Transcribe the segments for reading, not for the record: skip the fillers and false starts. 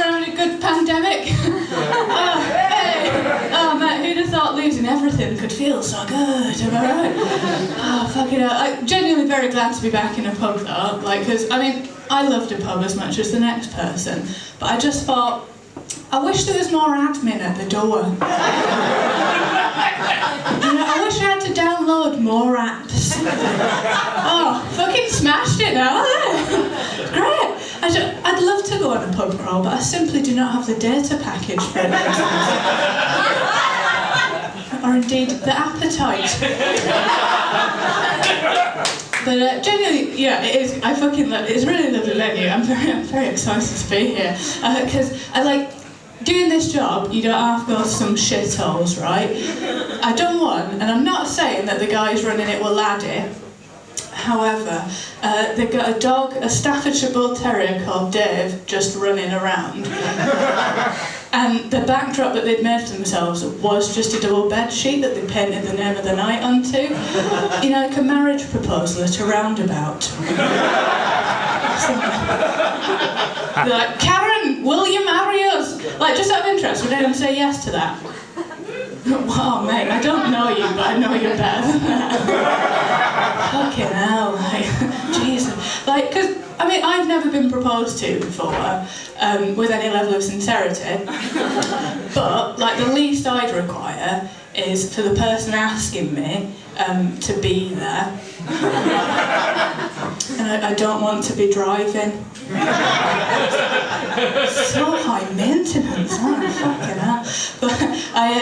having a good pandemic? Oh, hey! Oh, man, who'd have thought losing everything could feel so good? Am I right? Oh, fucking hell. I'm genuinely very glad to be back in a pub, though. Like, because, I mean, I loved a pub as much as the next person, but I just thought, I wish there was more admin at the door. You know, I wish I had to download more apps. Oh, fucking smashed it now, it's great. I'd love to go on a pub crawl, but I simply do not have the data package for it. Or indeed, the appetite. But genuinely, yeah, it is. I fucking love it. It's a really lovely venue. I'm very excited to be here because I like doing this job. You don't have to go to some shitholes, right? I've done one, and I'm not saying that the guys running it were laddie. However, they've got a dog, a Staffordshire Bull Terrier called Dave, just running around. And the backdrop that they'd made for themselves was just a double bed sheet that they painted the name of the night onto. You know, like a marriage proposal at a roundabout. They're like, Kathryn, will you marry us? Like, just out of interest, would anyone say yes to that? Wow, mate, I don't know you, but I know you're better than that. Fucking hell, like, Jesus. Like, because, I mean, I've never been proposed to before, with any level of sincerity. But, like, the least I'd require is for the person asking me to be there. And I don't want to be driving. So high maintenance, aren't I? Fucking hell. But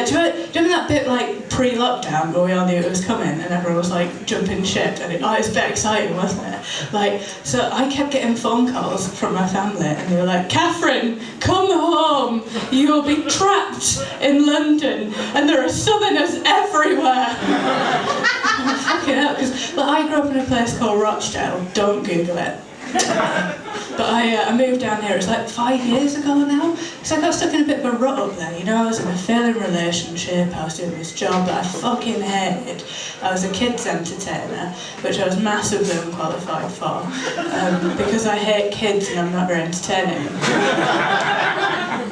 do you remember that bit like pre-lockdown where we all knew it was coming and everyone was like jumping ship and it was a bit exciting, wasn't it? Like, so I kept getting phone calls from my family and they were like, Kathryn, come home, you'll be trapped in London and there are southerners everywhere. Fucking hell, because I grew up in a place called Rochdale, don't Google it. But I moved down here, it's like 5 years ago now, because I got stuck in a bit of a rut up there, you know, I was in a failing relationship, I was doing this job that I fucking hated, I was a kids entertainer, which I was massively unqualified for, because I hate kids and I'm not very entertaining.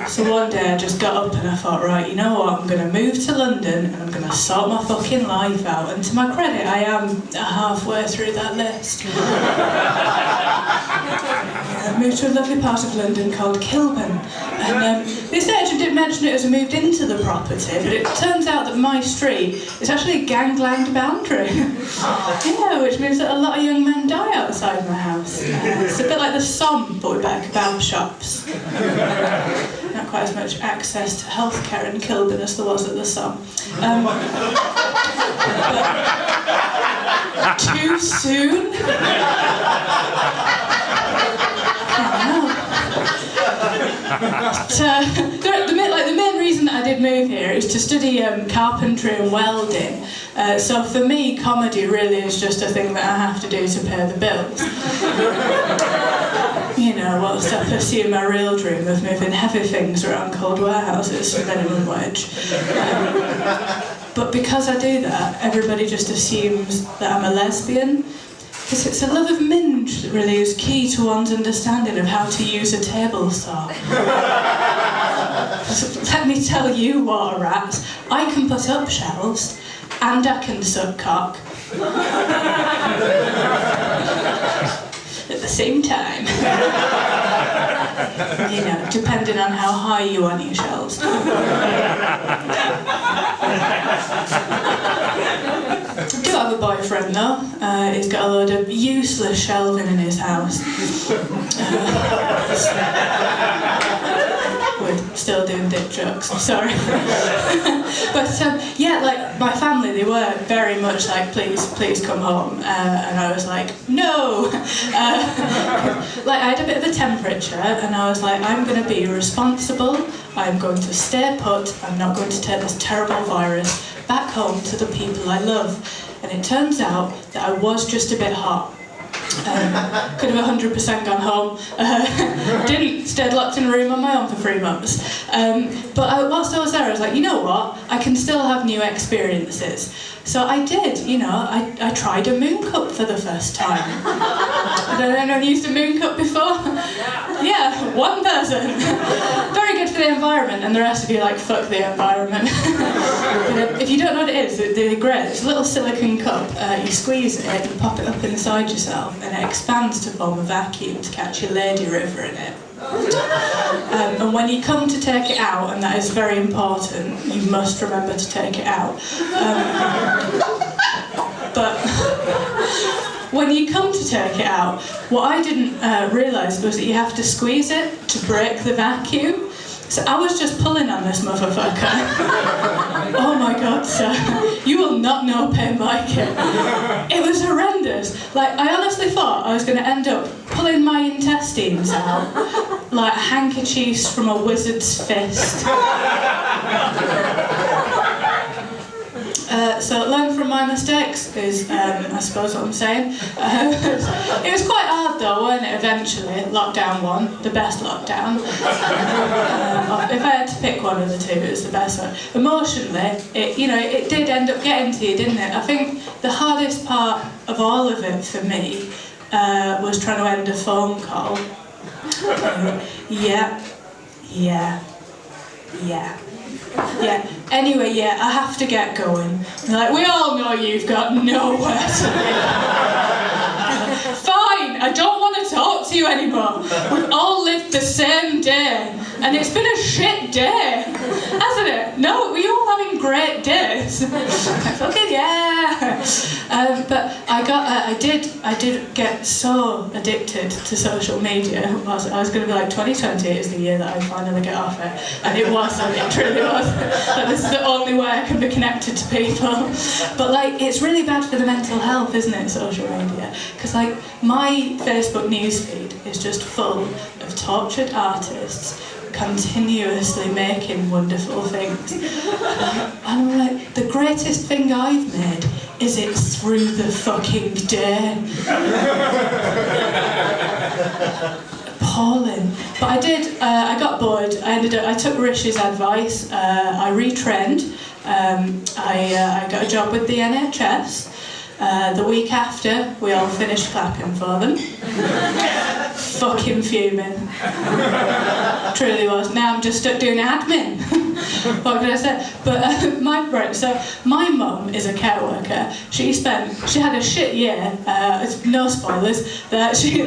So one day I just got up and I thought, right, you know what, I'm going to move to London and I'm going to sort my fucking life out, and to my credit, I am halfway through that list. I moved to a lovely part of London called Kilburn, and the estate agent did mention it as I moved into the property, but it turns out that my street is actually a gangland boundary. Yeah, which means that a lot of young men die outside my house. It's a bit like the Somme, but with better kebab shops. Not quite as much access to healthcare in Kilburn as there was at the Somme. Too soon? The main reason that I did move here is to study carpentry and welding. So for me, comedy really is just a thing that I have to do to pay the bills. You know, whilst I pursue my real dream of moving heavy things around cold warehouses for minimum wage. But because I do that, everybody just assumes that I'm a lesbian. Because it's a love of minge that really is key to one's understanding of how to use a table saw. So let me tell you, water rats, I can put up shelves and I can suck cock. At the same time. You know, depending on how high you want your shelves. I do have a boyfriend though. He's got a load of useless shelving in his house. We're still doing dick jokes, I'm sorry. But yeah, like my family, they were very much like, please come home. And I was like, no. Like I had a bit of a temperature and I was like, I'm going to be responsible. I'm going to stay put. I'm not going to take this terrible virus back home to the people I love. And it turns out that I was just a bit hot. Could have 100% gone home. Didn't, stayed locked in a room on my own for 3 months. But whilst I was there, I was like, you know what? I can still have new experiences. So I did, you know, I tried a moon cup for the first time. Have anyone used a moon cup before? Yeah, one person. Very good for the environment, and the rest of you like, fuck the environment. If you don't know what it is, they're great. It's a little silicone cup. You squeeze it, you pop it up inside yourself, and it expands to form a vacuum to catch your lady river in it. And when you come to take it out, and that is very important, you must remember to take it out. But when you come to take it out, what I didn't realise was that you have to squeeze it to break the vacuum. So I was just pulling on this motherfucker. Oh my God, sir, you will not know pain like it. It was horrendous. Like, I honestly thought I was going to end up pulling my intestines out like handkerchiefs from a wizard's fist. So learn from my mistakes is, I suppose, what I'm saying. It was quite hard though, wasn't it, eventually? Lockdown 1, the best lockdown. If I had to pick one of the two, it was the best one. Emotionally, it did end up getting to you, didn't it? I think the hardest part of all of it for me was trying to end a phone call. Yeah. Anyway, I have to get going. Like, we all know you've got nowhere to live. Fine, I don't want to talk to you anymore. We've all lived the same day, and it's been a shit day, hasn't it? No, we're all having great days. Fucking yeah. But I did get so addicted to social media. I was going to be like, 2020 is the year that I finally get off it, and it wasn't. It truly wasn't. Like, this is the only way I can be connected to people. But like, it's really bad for the mental health, isn't it, social media? Because like, my Facebook newsfeed is just full of tortured artists continuously making wonderful things. And I'm like, the greatest thing I've made is it through the fucking day. Appalling. But I got bored. I took Rish's advice. I retrained. I got a job with the NHS. The week after, we all finished clapping for them. Fucking fuming. Truly was. Now I'm just stuck doing admin. What can I say? But my mum is a care worker. She had a shit year. No spoilers. She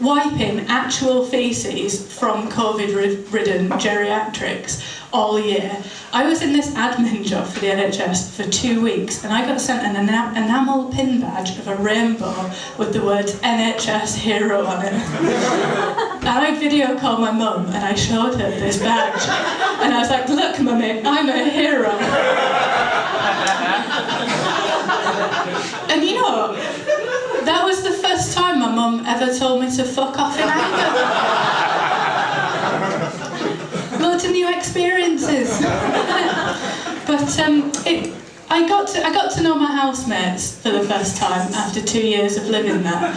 wiping actual faeces from COVID-ridden geriatrics all year. I was in this admin job for the NHS for 2 weeks, and I got sent an enamel pin badge of a rainbow with the words NHS Hero on it. And I video called my mum and I showed her this badge, and I was like, look mummy, I'm a hero. And you know, that was the first time my mum ever told me to fuck off in anger. Loads of new experiences. But I got to know my housemates for the first time after 2 years of living there.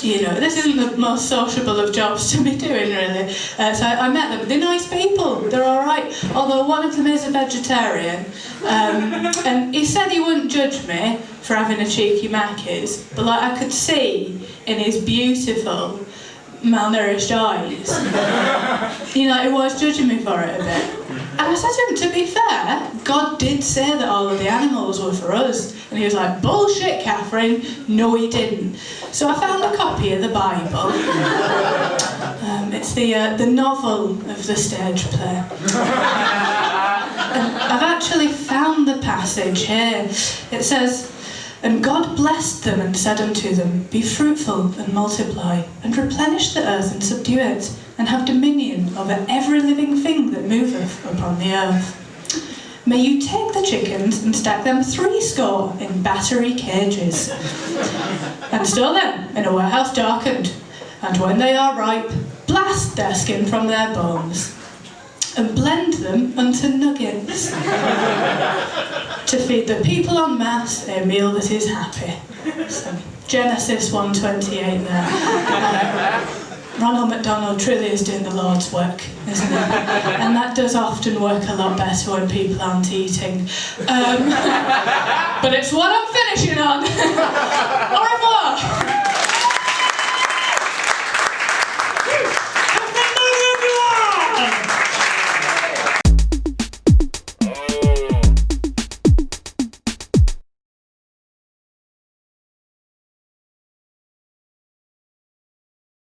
This isn't the most sociable of jobs to be doing, really. So I met them. They're nice people. They're all right. Although one of them is a vegetarian, and he said he wouldn't judge me for having a cheeky Macca's, but like I could see in his beautiful, malnourished eyes, he was judging me for it a bit. And I said to him, to be fair, God did say that all of the animals were for us. And he was like, bullshit, Kathryn. No, he didn't. So I found a copy of the Bible. It's the novel of the stage play. And I've actually found the passage here. It says, and God blessed them and said unto them, be fruitful and multiply, and replenish the earth and subdue it, and have dominion over every living thing that moveth upon the earth. May you take the chickens and stack them 70 in battery cages, and store them in a warehouse darkened, and when they are ripe, blast their skin from their bones, and blend them unto nuggets, to feed the people en masse a meal that is happy. So, Genesis 1:28 there. Ronald McDonald truly is doing the Lord's work, isn't it? And that does often work a lot better when people aren't eating. But it's what I'm finishing on. Au revoir!